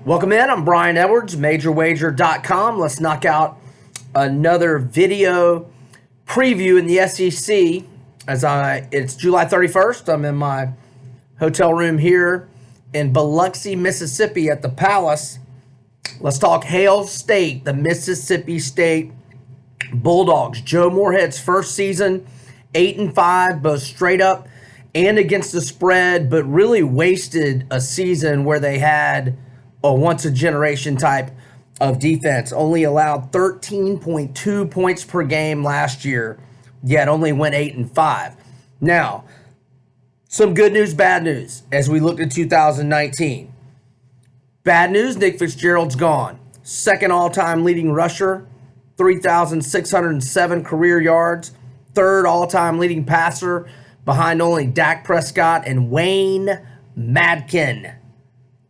Welcome in. I'm Brian Edwards, MajorWager.com. Let's knock out another video preview in the SEC. It's July 31st. I'm in my hotel room here in Biloxi, Mississippi at the Palace. Let's talk Hail State, the Mississippi State Bulldogs. Joe Moorhead's first season, 8-5, both straight up and against the spread, but really wasted a season where they had a once-a-generation type of defense. Only allowed 13.2 points per game last year, yet only went 8-5. Now, some good news, bad news as we look at 2019. Bad news, Nick Fitzgerald's gone. Second all-time leading rusher, 3,607 career yards. Third all-time leading passer behind only Dak Prescott and Wayne Madkin.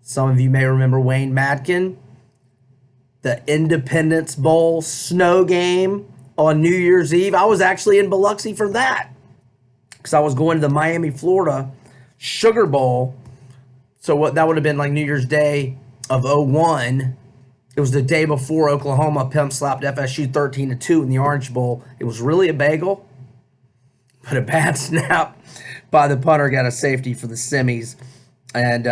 Some of you may remember Wayne Madkin, the Independence Bowl snow game on New Year's Eve. I was actually in Biloxi for that because I was going to the Miami, Florida Sugar Bowl. So that would have been like New Year's Day of 2001. It was the day before Oklahoma pimp slapped FSU 13-2 in the Orange Bowl. It was really a bagel, but a bad snap by the punter got a safety for the semis, and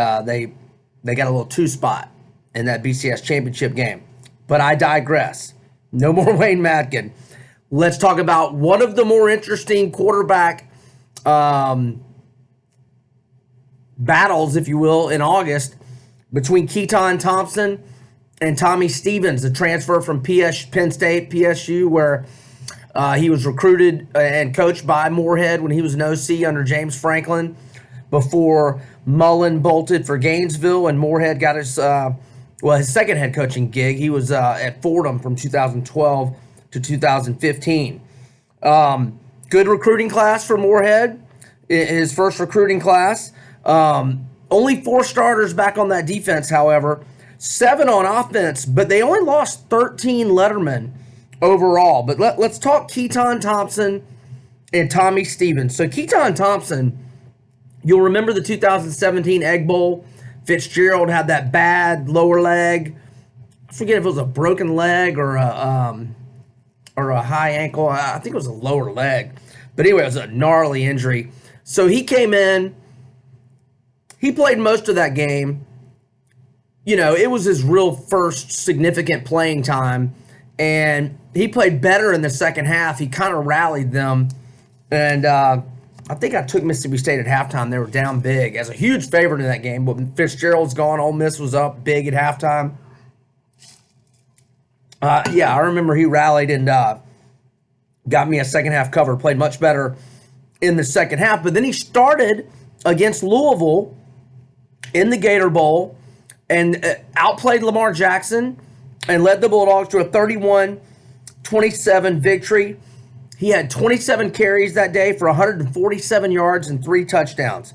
they got a little two-spot in that BCS championship game. But I digress. No more Wayne Madkin. Let's talk about one of the more interesting quarterback battles, if you will, in August between Keytaon Thompson and Tommy Stevens, the transfer from Penn State, PSU, where he was recruited and coached by Moorhead when he was an OC under James Franklin before Mullen bolted for Gainesville and Moorhead got his second head coaching gig. He was at Fordham from 2012 to 2015. Good recruiting class for Moorhead, his first recruiting class. Only 4 starters back on that defense, however. 7 on offense, but they only lost 13 lettermen overall. But let's talk Keytaon Thompson and Tommy Stevens. So Keytaon Thompson, you'll remember the 2017 Egg Bowl. Fitzgerald had that bad lower leg. I forget if it was a broken leg or a high ankle. I think it was a lower leg. But anyway, it was a gnarly injury. So he came in. He played most of that game. You know, it was his real first significant playing time. And he played better in the second half. He kind of rallied them. And I think I took Mississippi State at halftime. They were down big as a huge favorite in that game. But when Fitzgerald's gone, Ole Miss was up big at halftime. I remember he rallied and got me a second half cover. Played much better in the second half. But then he started against Louisville in the Gator Bowl and outplayed Lamar Jackson and led the Bulldogs to a 31-27 victory. He had 27 carries that day for 147 yards and 3 touchdowns.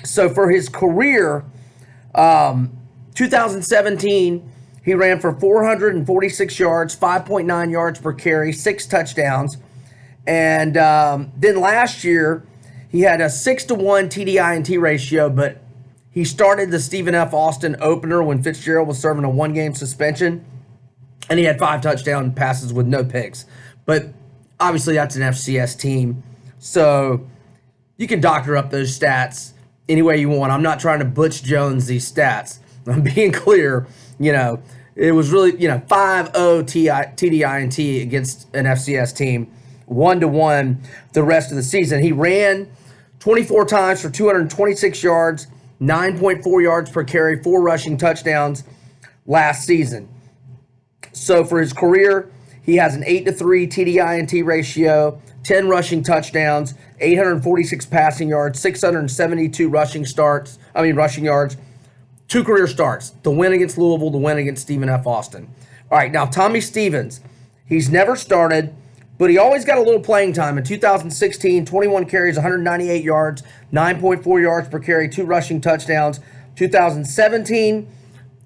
So for his career, 2017, he ran for 446 yards, 5.9 yards per carry, 6 touchdowns. And then last year, he had a 6-to-1 TDI-INT ratio, but he started the Stephen F. Austin opener when Fitzgerald was serving a 1-game suspension, and he had 5 touchdown passes with no picks. But obviously, that's an FCS team, so you can doctor up those stats any way you want. I'm not trying to Butch Jones these stats. I'm being clear. You know, it was really, 5-0 TDI-INT against an FCS team, 1-to-1 the rest of the season. He ran 24 times for 226 yards, 9.4 yards per carry, 4 rushing touchdowns last season. So for his career, he has an 8-to-3 TDI-INT ratio, 10 rushing touchdowns, 846 passing yards, 672 rushing yards, 2 career starts. The win against Louisville, the win against Stephen F. Austin. All right, now Tommy Stevens. He's never started, but he always got a little playing time. In 2016, 21 carries, 198 yards, 9.4 yards per carry, 2 rushing touchdowns. 2017,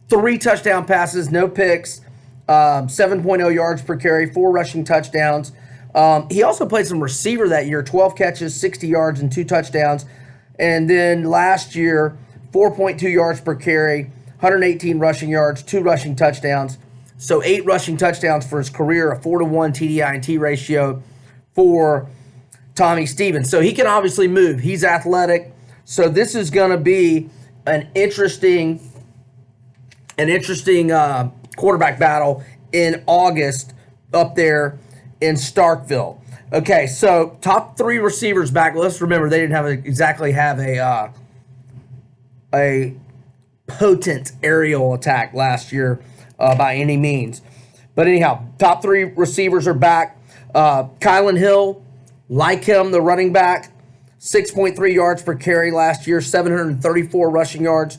3 touchdown passes, no picks, 7.0 yards per carry, 4 rushing touchdowns. He also played some receiver that year, 12 catches, 60 yards, and 2 touchdowns. And then last year, 4.2 yards per carry, 118 rushing yards, 2 rushing touchdowns. So 8 rushing touchdowns for his career, a 4-to-1 TDI-INT ratio for Tommy Stevens. So he can obviously move. He's athletic. So this is going to be an interesting quarterback battle in August up there in Starkville. Okay, so top 3 receivers back. Let's remember they didn't exactly have a potent aerial attack last year by any means. But anyhow, top 3 receivers are back. Kylan Hill, like him, the running back, 6.3 yards per carry last year, 734 rushing yards,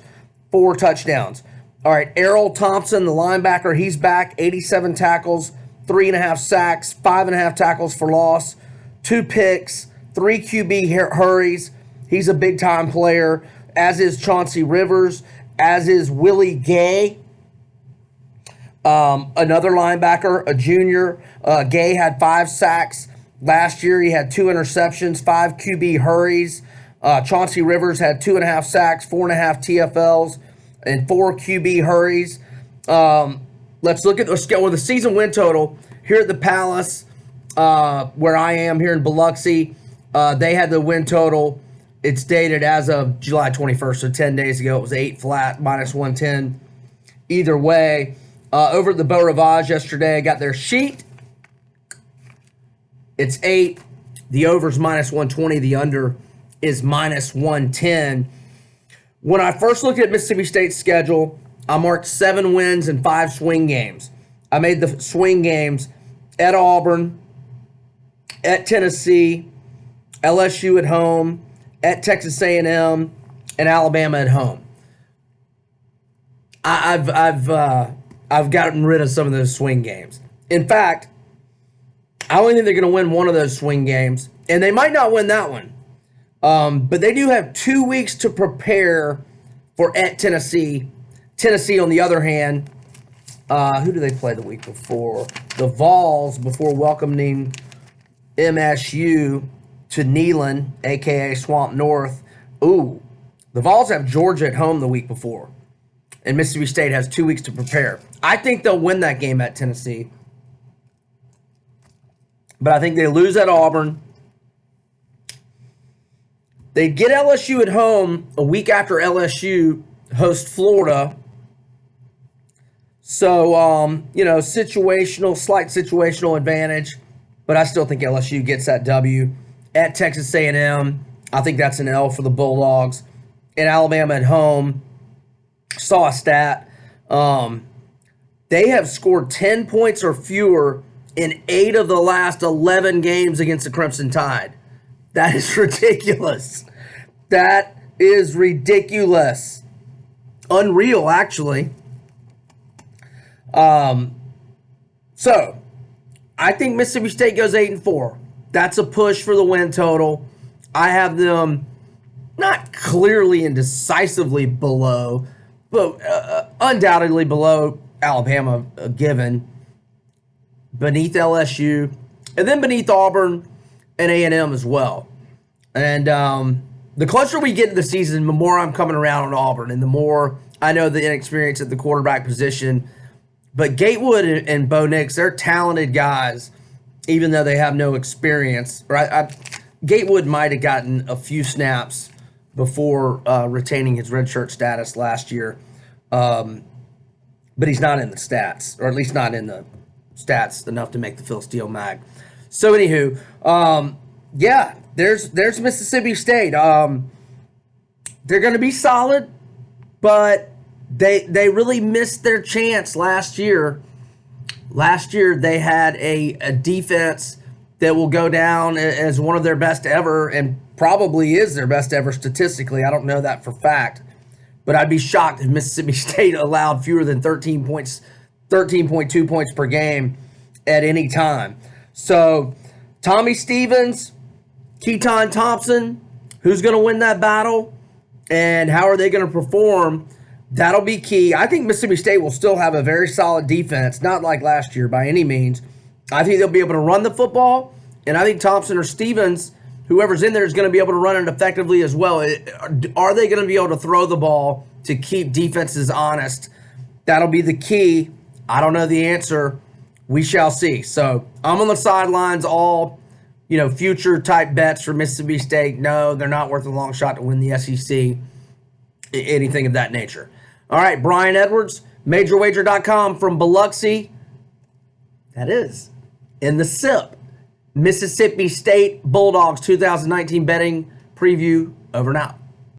4 touchdowns. All right, Errol Thompson, the linebacker, he's back, 87 tackles, 3.5 sacks, 5.5 tackles for loss, 2 picks, 3 QB hurries. He's a big-time player, as is Chauncey Rivers, as is Willie Gay, another linebacker, a junior. Gay had 5 sacks. Last year, he had 2 interceptions, 5 QB hurries. Chauncey Rivers had 2.5 sacks, 4.5 TFLs, and 4 QB hurries. Let's look at the season win total here at the Palace, where I am here in Biloxi. They had the win total. It's dated as of July 21st, so 10 days ago. It was 8 flat, minus 110. Either way, over at the Beau Rivage yesterday, I got their sheet. It's 8. The over's minus 120. The under is minus 110. When I first looked at Mississippi State's schedule, I marked 7 wins and 5 swing games. I made the swing games at Auburn, at Tennessee, LSU at home, at Texas A&M, and Alabama at home. I've gotten rid of some of those swing games. In fact, I only think they're going to win one of those swing games, and they might not win that one. But they do have 2 weeks to prepare for at Tennessee. Tennessee, on the other hand, who do they play the week before? The Vols, before welcoming MSU to Neyland, a.k.a. Swamp North. Ooh, the Vols have Georgia at home the week before, and Mississippi State has 2 weeks to prepare. I think they'll win that game at Tennessee, but I think they lose at Auburn. They get LSU at home a week after LSU hosts Florida. So, slight situational advantage, but I still think LSU gets that W. At Texas A&M, I think that's an L for the Bulldogs. In Alabama at home, saw a stat. They have scored 10 points or fewer in 8 of the last 11 games against the Crimson Tide. That is ridiculous. That is ridiculous. Unreal, actually. So, I think Mississippi State goes 8-4. That's a push for the win total. I have them not clearly and decisively below, but undoubtedly below Alabama, given. Beneath LSU, and then beneath Auburn and A&M as well. And the closer we get to the season, the more I'm coming around on Auburn, and the more I know the inexperience at the quarterback position. But Gatewood and Bo Nix, they're talented guys, even though they have no experience. Right? Gatewood might have gotten a few snaps before retaining his redshirt status last year, but he's not in the stats, or at least not in the stats enough to make the Phil Steele mag. So anywho, there's Mississippi State. They're going to be solid, but they really missed their chance last year. Last year they had a defense that will go down as one of their best ever, and probably is their best ever statistically. I don't know that for fact, but I'd be shocked if Mississippi State allowed fewer than 13.2 points per game at any time. So, Tommy Stevens, Keytaon Thompson, who's going to win that battle, and how are they going to perform? That'll be key. I think Mississippi State will still have a very solid defense, not like last year by any means. I think they'll be able to run the football, and I think Thompson or Stevens, whoever's in there, is going to be able to run it effectively as well. Are they going to be able to throw the ball to keep defenses honest. That'll be the key. I don't know the answer. We shall see. So I'm on the sidelines, all, future type bets for Mississippi State. No, they're not worth a long shot to win the SEC, anything of that nature. All right, Brian Edwards, MajorWager.com from Biloxi. That is in the SIP. Mississippi State Bulldogs 2019 betting preview over and out.